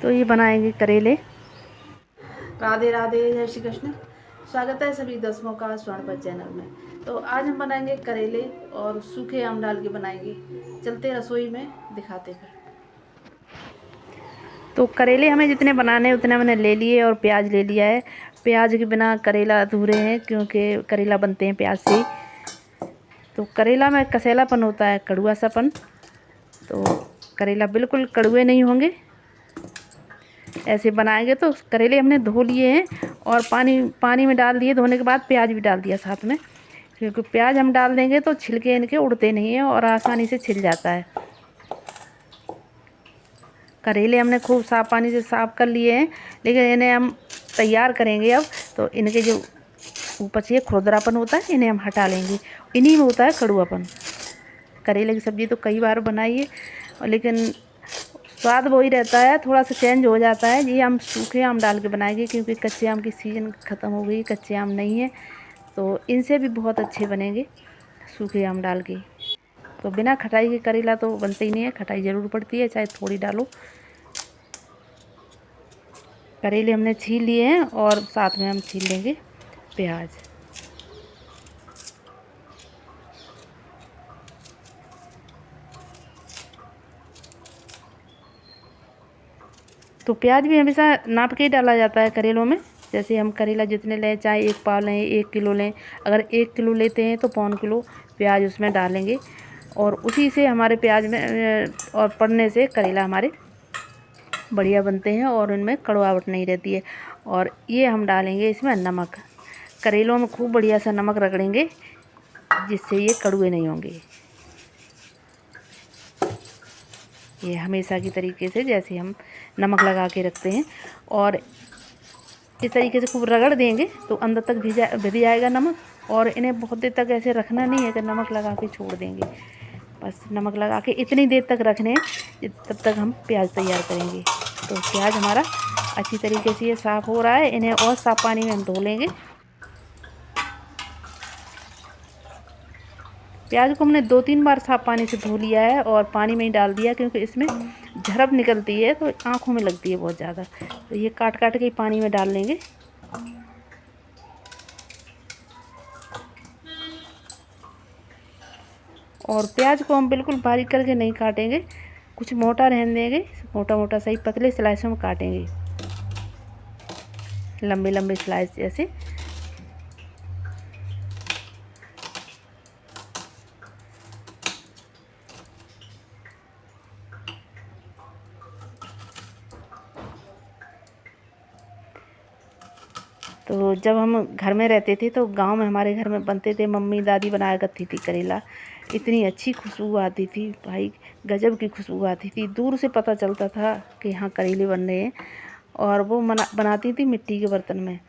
तो ये बनाएंगे करेले। राधे राधे, जय श्री कृष्ण। स्वागत है सभी दसवों का स्वर्णपद चैनल में। तो आज हम बनाएंगे करेले और सूखे आम डाल के बनाएंगे। चलते रसोई में दिखाते फिर। तो करेले हमें जितने बनाने उतने मैंने ले लिए और प्याज ले लिया है। प्याज के बिना करेला अधूरे हैं क्योंकि करेला बनते हैं प्याज से। तो करेला में कसेलापन होता है, कड़वा सापन। तो करेला बिल्कुल कड़वे नहीं होंगे। ऐसे बनाएंगे। तो करेले हमने धो लिए हैं और पानी में डाल दिए। धोने के बाद प्याज भी डाल दिया साथ में, क्योंकि प्याज हम डाल देंगे तो छिलके इनके उड़ते नहीं हैं और आसानी से छिल जाता है। करेले हमने खूब साफ पानी से साफ कर लिए हैं, लेकिन इन्हें हम तैयार करेंगे अब। तो इनके जो ऊपर से खुरदरापन होता है इन्हें हम हटा लेंगे। इन्हीं में होता है कड़वापन। करेले की सब्ज़ी तो कई बार बनाई है, लेकिन स्वाद वही रहता है, थोड़ा सा चेंज हो जाता है। ये हम सूखे आम डाल के बनाएंगे क्योंकि कच्चे आम की सीज़न ख़त्म हो गई, कच्चे आम नहीं है। तो इनसे भी बहुत अच्छे बनेंगे सूखे आम डाल के। तो बिना खटाई के करेला तो बनते ही नहीं है, खटाई ज़रूर पड़ती है, चाहे थोड़ी डालो। करेले हमने छील लिए हैं और साथ में हम छील लेंगे प्याज। तो प्याज भी हमेशा नाप के ही डाला जाता है करेलों में। जैसे हम करेला जितने लें, चाहे 1 पाव लें, 1 किलो लें। अगर 1 किलो लेते हैं तो 1.25 किलो प्याज उसमें डालेंगे, और उसी से हमारे प्याज में और पड़ने से करेला हमारे बढ़िया बनते हैं और उनमें कड़वाहट नहीं रहती है। और ये हम डालेंगे इसमें नमक। करेलों में खूब बढ़िया सा नमक रगड़ेंगे, जिससे ये कड़वे नहीं होंगे। ये हमेशा की तरीके से जैसे हम नमक लगा के रखते हैं, और इस तरीके से खूब रगड़ देंगे तो अंदर तक भिज जाएगा नमक। और इन्हें बहुत देर तक ऐसे रखना नहीं है कि नमक लगा के छोड़ देंगे। बस नमक लगा के इतनी देर तक रखने हैं तब तक हम प्याज तैयार करेंगे। तो प्याज हमारा अच्छी तरीके से ये साफ़ हो रहा है। इन्हें और साफ़ पानी में हम धो लेंगे। प्याज को हमने 2-3 बार साफ पानी से धो लिया है और पानी में ही डाल दिया, क्योंकि इसमें झरप निकलती है तो आँखों में लगती है बहुत ज़्यादा। तो ये काट काट के पानी में डाल लेंगे। और प्याज को हम बिल्कुल बारीक करके नहीं काटेंगे, कुछ मोटा रहने देंगे। मोटा मोटा सही पतले स्लाइसों में काटेंगे, लंबे लंबे स्लाइस जैसे। तो जब हम घर में रहते थे तो गांव में हमारे घर में बनते थे, मम्मी दादी बनाया करती थी करेला। इतनी अच्छी खुशबू आती थी भाई, गजब की खुशबू आती थी। दूर से पता चलता था कि यहाँ करेले बन रहे हैं। और वो बनाती थी मिट्टी के बर्तन में,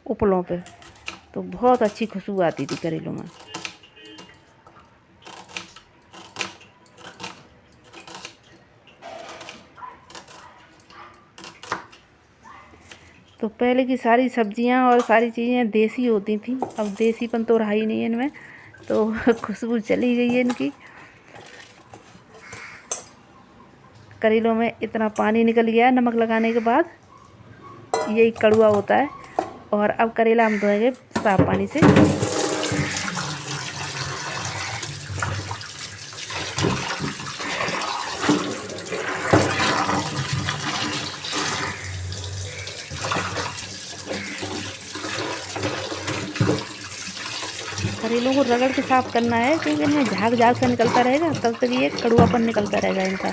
उपलों पे। तो बहुत अच्छी खुशबू आती थी करेलों में। तो पहले की सारी सब्जियां और सारी चीज़ें देसी होती थी, अब देसीपन तो रहा ही नहीं है इनमें। तो खुशबू चली गई है इनकी। करेलों में इतना पानी निकल गया है नमक लगाने के बाद, यही कड़वा होता है। और अब करेला हम धोएंगे साफ पानी से। करेलों को रगड़ के साफ करना है, क्योंकि इनमें झाग झाग सा निकलता रहेगा तब तक ये कड़वापन निकलता रहेगा इनका।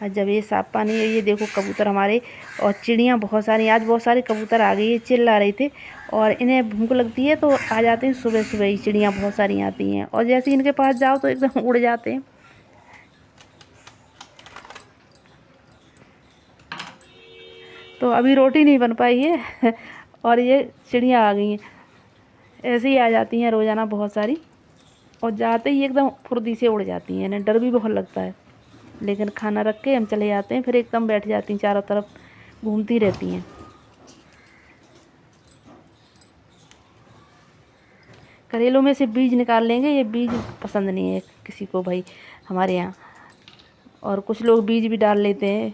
और जब ये साफ पानी है, ये देखो कबूतर हमारे और चिड़ियाँ बहुत सारी, आज बहुत सारे कबूतर आ गई है, चिल्ला रहे थे। और इन्हें भूख लगती है तो आ जाते हैं सुबह सुबह ही। चिड़ियाँ बहुत सारी आती हैं और जैसे ही इनके पास जाओ तो एकदम उड़ जाते हैं। तो अभी रोटी नहीं बन पाई है और ये चिड़ियाँ आ गई हैं, ऐसे ही आ जाती हैं रोज़ाना बहुत सारी। और जाते ही एकदम फुर्ती से उड़ जाती हैं, इन्हें डर भी बहुत लगता है। लेकिन खाना रख के हम चले जाते हैं, फिर एकदम बैठ जाती हैं, चारों तरफ घूमती रहती हैं। करेलों में से बीज निकाल लेंगे, ये बीज पसंद नहीं है किसी को भाई हमारे यहाँ। और कुछ लोग बीज भी डाल लेते हैं,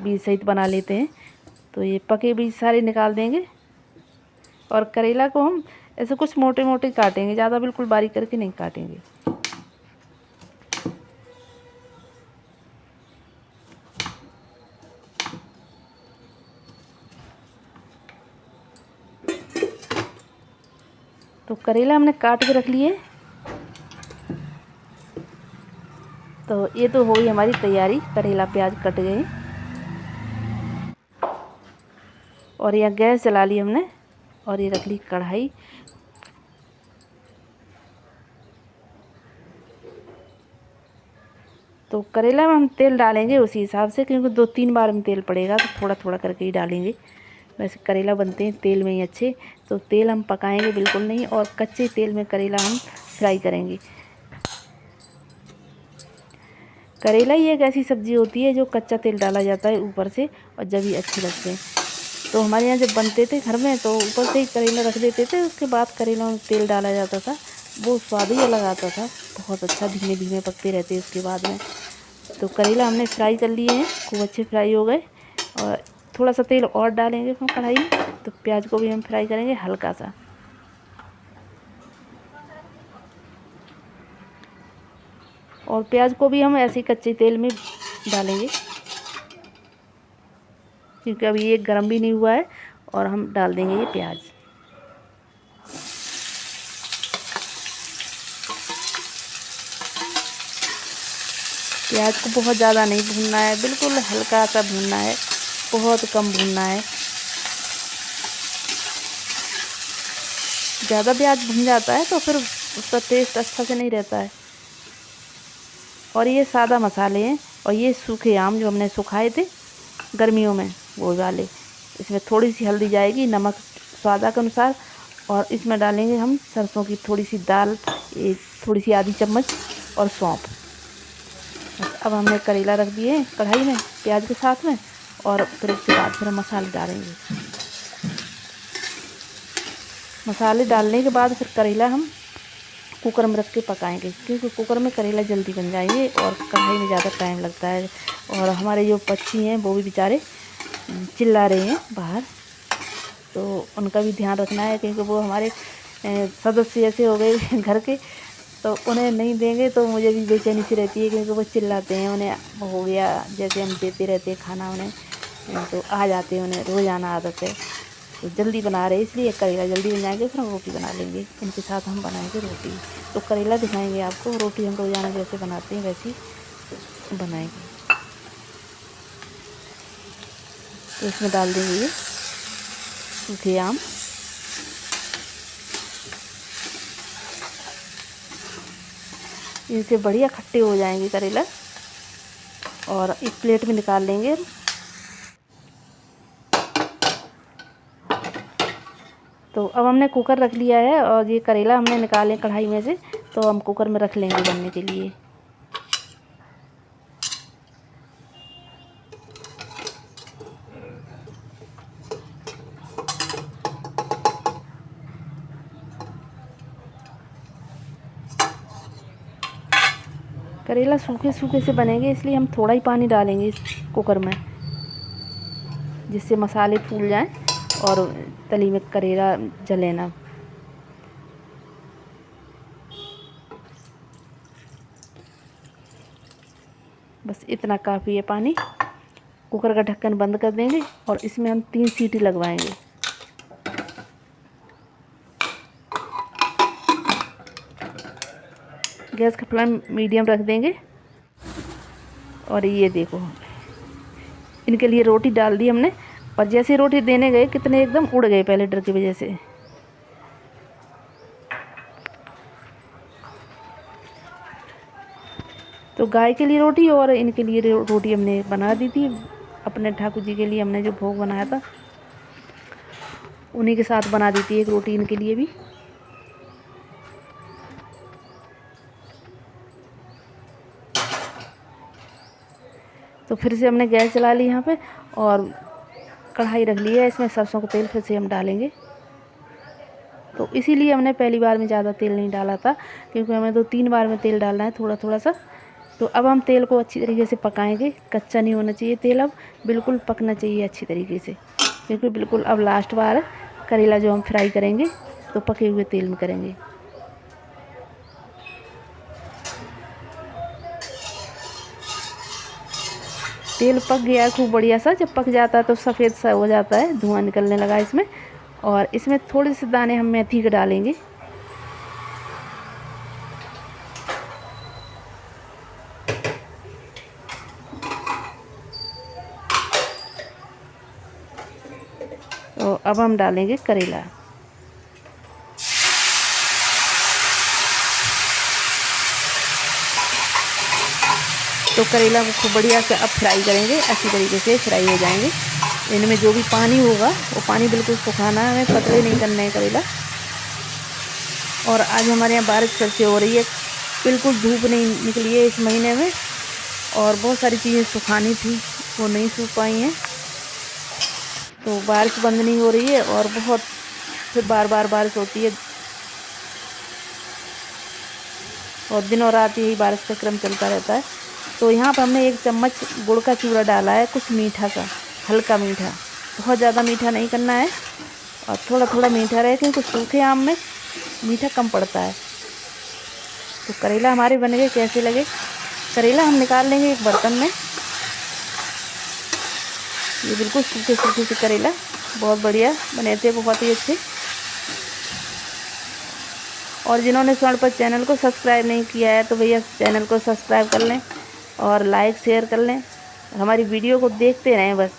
बीज सहित बना लेते हैं। तो ये पके बीज सारे निकाल देंगे। और करेला को हम ऐसे कुछ मोटे मोटे काटेंगे, ज़्यादा बिल्कुल बारीक करके नहीं काटेंगे। तो करेला हमने काट के रख लिए। तो ये तो हो गई हमारी तैयारी, करेला प्याज कट गए। और यहाँ गैस जला ली हमने और ये रख ली कढ़ाई। तो करेला में हम तेल डालेंगे उसी हिसाब से, क्योंकि 2-3 बार में तेल पड़ेगा, तो थोड़ा थोड़ा करके ही डालेंगे। वैसे करेला बनते हैं तेल में ही अच्छे, तो तेल हम पकाएंगे बिल्कुल नहीं, और कच्चे तेल में करेला हम फ्राई करेंगे। करेला ही एक ऐसी सब्ज़ी होती है जो कच्चा तेल डाला जाता है ऊपर से, और जब ही अच्छे लगते हैं। तो हमारे यहाँ जब बनते थे घर में तो ऊपर से ही करेला रख देते थे, उसके बाद करेला में तेल डाला जाता था, वो स्वाद ही अलग आता था, बहुत अच्छा। धीमे धीमे पकते रहते उसके बाद में। तो करेला हमने फ्राई कर लिए हैं, खूब अच्छे फ्राई हो गए। और थोड़ा सा तेल और डालेंगे हम कढ़ाई में, तो प्याज को भी हम फ्राई करेंगे हल्का सा। और प्याज को भी हम ऐसे ही कच्चे तेल में डालेंगे, क्योंकि अभी ये गर्म भी नहीं हुआ है। और हम डाल देंगे ये प्याज। प्याज को बहुत ज़्यादा नहीं भूनना है, बिल्कुल हल्का सा भूनना है, बहुत कम भूनना है। ज़्यादा प्याज भून जाता है तो फिर उसका टेस्ट अच्छा से नहीं रहता है। और ये सादा मसाले हैं, और ये सूखे आम जो हमने सुखाए थे गर्मियों में, वो वाले। इसमें थोड़ी सी हल्दी जाएगी, नमक स्वाद के अनुसार, और इसमें डालेंगे हम सरसों की थोड़ी सी दाल, थोड़ी सी आधी चम्मच, और सौंफ। अब हमने करेला रख दिए कढ़ाई में प्याज के साथ में, और फिर उसके बाद फिर हम मसाले डालेंगे। मसाले डालने के बाद फिर करेला हम कुकर में रख के पकाएंगे, क्योंकि कुकर में करेला जल्दी बन जाएंगे और कढ़ाई में ज़्यादा टाइम लगता है। और हमारे जो पक्षी हैं वो भी बेचारे चिल्ला रहे हैं बाहर, तो उनका भी ध्यान रखना है, क्योंकि वो हमारे सदस्य ऐसे हो गए घर के, तो उन्हें नहीं देंगे तो मुझे भी बेचैनी सी रहती है, क्योंकि वो चिल्लाते हैं। उन्हें हो गया जैसे हम देते रहते हैं खाना उन्हें, तो आ जाते हैं, उन्हें रोज़ाना आदत है। तो जल्दी बना रहे इसलिए करेला जल्दी बन जाएंगे, फिर हम रोटी बना लेंगे। इनके साथ हम बनाएंगे रोटी। तो करेला दिखाएंगे आपको, रोटी हम रोज़ाना जैसे बनाते हैं वैसे ही बनाएंगे। तो इसमें डाल देंगे ये सूखे आम, इनसे बढ़िया खट्टे हो जाएंगे करेला। और एक प्लेट में निकाल लेंगे। तो अब हमने कुकर रख लिया है, और ये करेला हमने निकाले कढ़ाई में से, तो हम कुकर में रख लेंगे बनने के लिए। करेला सूखे सूखे से बनेंगे, इसलिए हम थोड़ा ही पानी डालेंगे इस कुकर में, जिससे मसाले फूल जाएं और तली में करेला जले ना। बस इतना काफ़ी है पानी। कुकर का ढक्कन बंद कर देंगे और इसमें हम 3 सीटी लगवाएंगे। गैस का फ्लेम मीडियम रख देंगे। और ये देखो, इनके लिए रोटी डाल दी हमने, और जैसे रोटी देने गए कितने एकदम उड़ गए पहले डर की वजह से। तो गाय के लिए रोटी और इनके लिए रोटी हमने बना दी थी। अपने ठाकुर जी के लिए हमने जो भोग बनाया था उन्हीं के साथ बना दी थी एक रोटी इनके लिए भी। तो फिर से हमने गैस जला ली यहाँ पे, और कढ़ाई रख ली है, इसमें सरसों का तेल फिर से हम डालेंगे। तो इसीलिए हमने पहली बार में ज़्यादा तेल नहीं डाला था, क्योंकि हमें 2-3 बार में तेल डालना है थोड़ा थोड़ा सा। तो अब हम तेल को अच्छी तरीके से पकाएंगे, कच्चा नहीं होना चाहिए तेल, अब बिल्कुल पकना चाहिए अच्छी तरीके से, क्योंकि बिल्कुल अब लास्ट बार करेला जो हम फ्राई करेंगे तो पके हुए तेल में करेंगे। तेल पक गया है खूब बढ़िया सा। जब पक जाता है तो सफ़ेद सा हो जाता है, धुआं निकलने लगा इसमें। और इसमें थोड़े से दाने हम मेथी के डालेंगे। तो अब हम डालेंगे करेला। तो करेला को खूब बढ़िया से अब फ्राई करेंगे, अच्छी तरीके से फ्राई हो जाएंगे। इनमें जो भी पानी होगा वो पानी बिल्कुल सुखाना है, हमें पतले नहीं करने हैं करेला। और आज हमारे यहाँ बारिश फिर से हो रही है, बिल्कुल धूप नहीं निकली है इस महीने में, और बहुत सारी चीज़ें सुखानी थी वो नहीं सूख पाई हैं। तो बारिश बंद नहीं हो रही है और बहुत फिर बार बार बारिश होती है, और दिन और रात यही बारिश का क्रम चलता रहता है। तो यहाँ पर हमने 1 चम्मच गुड़ का चूरा डाला है, कुछ मीठा सा, हल्का मीठा, बहुत ज़्यादा मीठा नहीं करना है, और थोड़ा थोड़ा मीठा रहे, क्योंकि सूखे आम में मीठा कम पड़ता है। तो करेला हमारे बन गए, कैसे लगे? करेला हम निकाल लेंगे एक बर्तन में। ये बिल्कुल सूखे सूखे से करेला बहुत बढ़िया बने थे, बहुत ही अच्छे। और जिन्होंने स्वर्णपद चैनल को सब्सक्राइब नहीं किया है तो भैया चैनल को सब्सक्राइब कर लें और लाइक शेयर कर लें, हमारी वीडियो को देखते रहें बस।